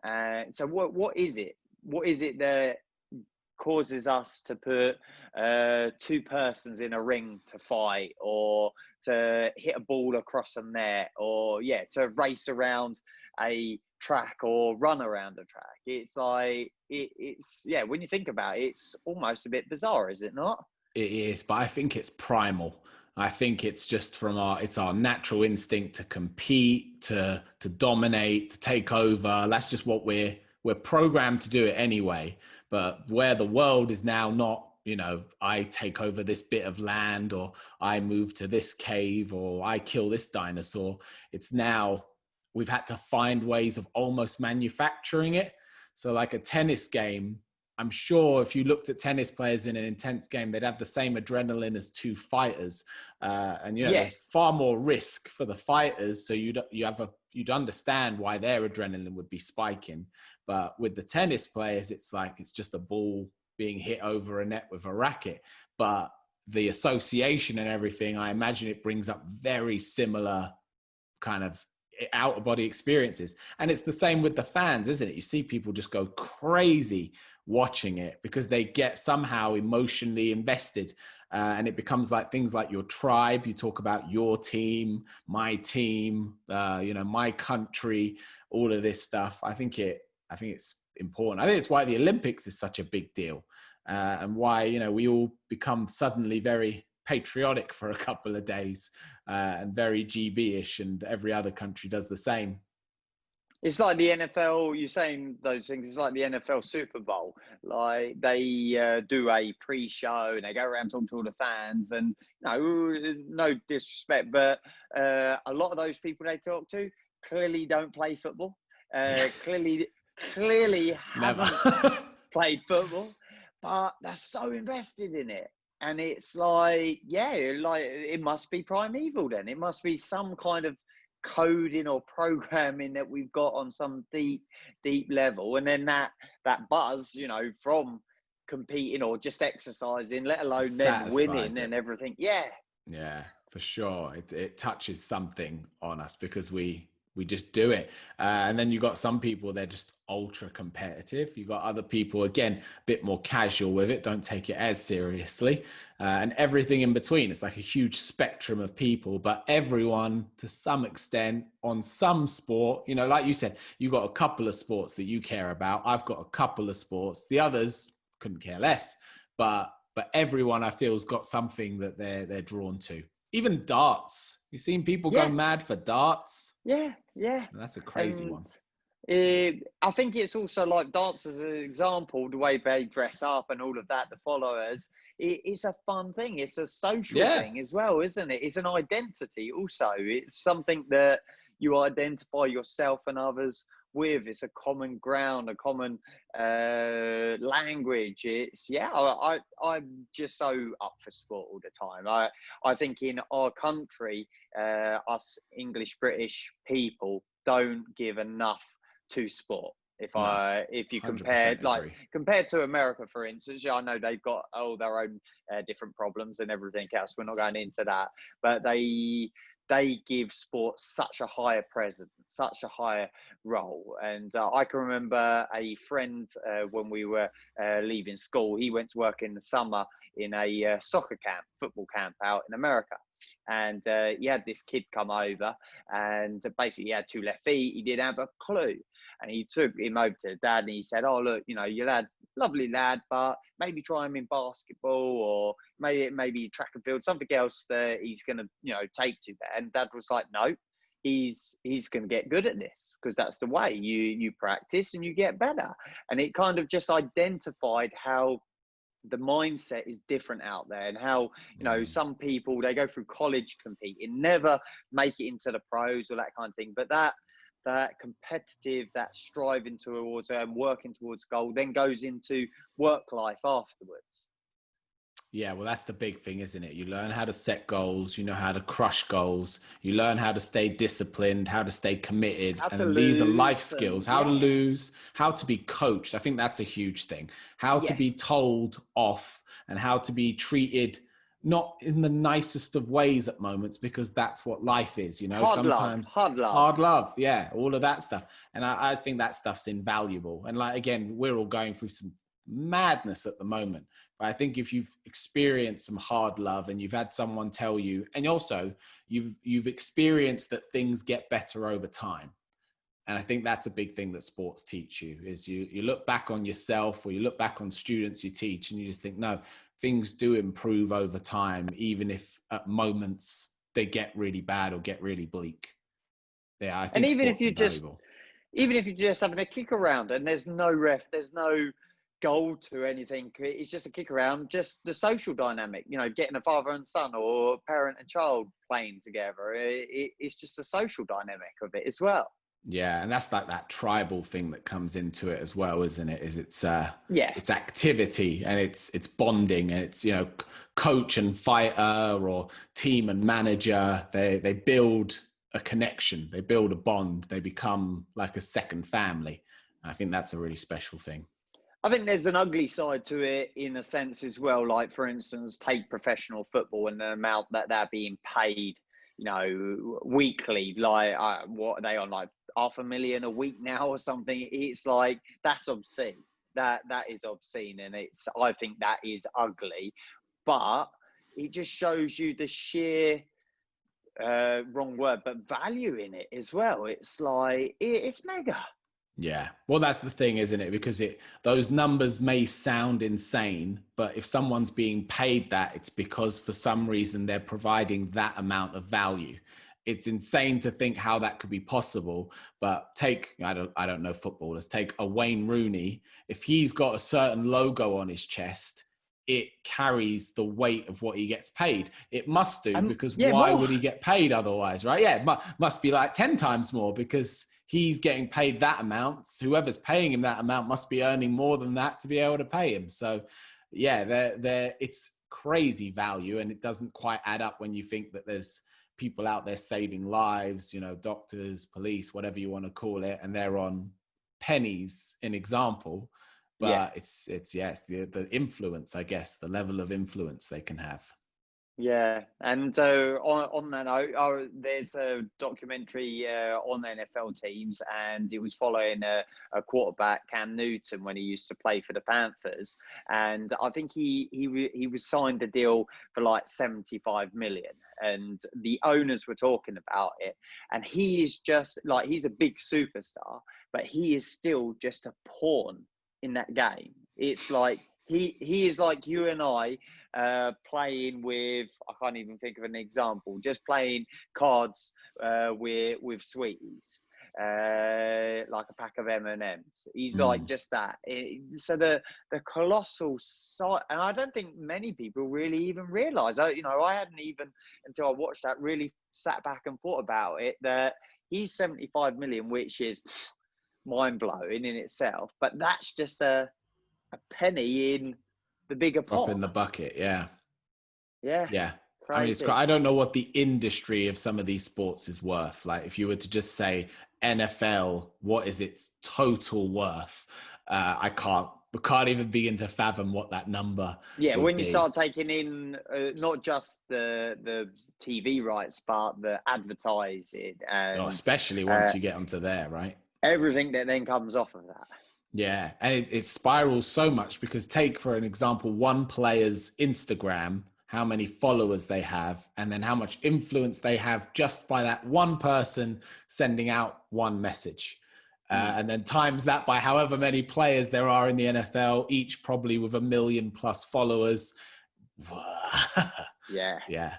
So what is it? What is it that causes us to put two persons in a ring to fight, or to hit a ball across a net, or to race around a track or run around a track? It's like it's when you think about it, it's almost a bit bizarre, is it not? It is, but I think it's primal. I think it's just it's our natural instinct to compete, to dominate, to take over. That's just what we're programmed to do it anyway. But where the world is now not, I take over this bit of land, or I move to this cave, or I kill this dinosaur. It's now we've had to find ways of almost manufacturing it. So like a tennis game, I'm sure if you looked at tennis players in an intense game, they'd have the same adrenaline as two fighters. And there's far more risk for the fighters. So you'd understand why their adrenaline would be spiking. But with the tennis players, it's like, it's just a ball being hit over a net with a racket. But the association and everything, I imagine it brings up very similar kind of out of body experiences. And it's the same with the fans, isn't it? You see people just go crazy watching it because they get somehow emotionally invested, and it becomes like things like your tribe. You talk about your team, my country, all of this stuff. I think it's important. I think it's why the Olympics is such a big deal, and why we all become suddenly very patriotic for a couple of days, and very GB-ish, and every other country does the same. It's like the NFL, you're saying those things, it's like the NFL Super Bowl. Like they do a pre-show and they go around talking to all the fans, and no disrespect, but a lot of those people they talk to clearly don't play football, clearly haven't played football, but they're so invested in it. And it's like, it must be primeval then. It must be some kind of coding or programming that we've got on some deep level. And then that buzz, from competing or just exercising, let alone them winning and everything. Yeah, for sure. It touches something on us because we just do it. And then you got some people, they're just ultra competitive. You got other people, again, a bit more casual with it, don't take it as seriously, and everything in between. It's like a huge spectrum of people, but everyone to some extent on some sport, like you said, you got a couple of sports that you care about. I've got a couple of sports. The others couldn't care less, but everyone I feel has got something that they're drawn to. Even darts. You've seen people go mad for darts. Yeah. And that's a crazy one. I think it's also like dance as an example, the way they dress up and all of that, the followers. It's a fun thing. It's a social thing as well, isn't it? It's an identity also. It's something that you identify yourself and others with. It's a common ground, a common language. It's I'm just so up for sport all the time. I think in our country, us English British people don't give enough to sport. If you compare, compared to America, for instance, I know they've got their own different problems and everything else. We're not going into that, but they give sport such a higher presence, such a higher role. And I can remember a friend when we were leaving school, he went to work in the summer in a football camp out in America. And he had this kid come over, and basically he had two left feet. He didn't have a clue. And he took him over to the dad and he said, "Oh, look, your lad, lovely lad, but maybe try him in basketball, or maybe track and field, something else that he's going to, take to that." And dad was like, "No, he's going to get good at this, because that's the way you practice and you get better." And it kind of just identified how the mindset is different out there, and how, some people, they go through college competing, never make it into the pros or that kind of thing. But that competitive, that striving towards and working towards goal then goes into work life afterwards. Yeah, well, that's the big thing, isn't it? You learn how to set goals, you know how to crush goals, you learn how to stay disciplined, how to stay committed. And these are life skills, how to lose, how to be coached. I think that's a huge thing. How to be told off, and how to be treated not in the nicest of ways at moments, because that's what life is, you know. Sometimes hard love. hard love, yeah, all of that stuff. And I think that stuff's invaluable. And like, again, we're all going through some madness at the moment, but I think if you've experienced some hard love and you've had someone tell you, and also you've experienced that things get better over time. And I think that's a big thing that sports teach you, is you look back on yourself, or you look back on students you teach, and you just think, no, things do improve over time, even if at moments they get really bad or get really bleak. Yeah, I think And sports is valuable. even if you're just having a kick around and there's no ref, there's no goal to anything, it's just a kick around, just the social dynamic, you know, getting a father and son or parent and child playing together. It's just a social dynamic of it as well. Yeah, and that's like that tribal thing that comes into it as well, isn't it? Is it's activity, and it's bonding, and it's, you know, coach and fighter, or team and manager. They build a connection, they build a bond, they become like a second family. I think that's a really special thing. I think there's an ugly side to it in a sense as well. Like, for instance, take professional football and the amount that they're being paid, you know, weekly. Like, what are they on, like $500,000 a week now or something? It's like, that's obscene. That is obscene, and I think that is ugly. But it just shows you the sheer wrong word, but value in it as well. It's like, it's mega. Yeah. Well, that's the thing, isn't it? Because those numbers may sound insane, but if someone's being paid that, it's because for some reason they're providing that amount of value. It's insane to think how that could be possible. But I don't know footballers. Take a Wayne Rooney. If he's got a certain logo on his chest, it carries the weight of what he gets paid. It must do, because why would he get paid otherwise, right? Yeah, it must be like 10 times more, because he's getting paid that amount. So whoever's paying him that amount must be earning more than that to be able to pay him. So yeah, it's crazy value, and it doesn't quite add up when you think that there's people out there saving lives, you know, doctors, police, whatever you want to call it, and they're on pennies, an example. But it's the influence, I guess, the level of influence they can have. Yeah, and on that note, there's a documentary on NFL teams, and it was following a quarterback, Cam Newton, when he used to play for the Panthers, and I think he was signed a deal for like 75 million, and the owners were talking about it, and he is just like, he's a big superstar, but he is still just a pawn in that game. It's like he is like you and I. Playing with, I can't even think of an example, just playing cards with sweeties, like a pack of M&Ms. He's like just that. So the colossal size, and I don't think many people really even realise. I hadn't even, until I watched that, really sat back and thought about it, that he's 75 million, which is mind-blowing in itself, but that's just a penny in the bigger pot. Drop in the bucket, yeah. Crazy. I mean, I don't know what the industry of some of these sports is worth. Like, if you were to just say NFL, what is its total worth? We can't even begin to fathom what that number. Yeah, when you start taking in not just the TV rights, but the advertising, and especially once you get onto there, right? Everything that then comes off of that. Yeah, and it spirals so much, because take, for an example, one player's Instagram, how many followers they have, and then how much influence they have just by that one person sending out one message. And then times that by however many players there are in the NFL, each probably with 1 million+ followers. Yeah.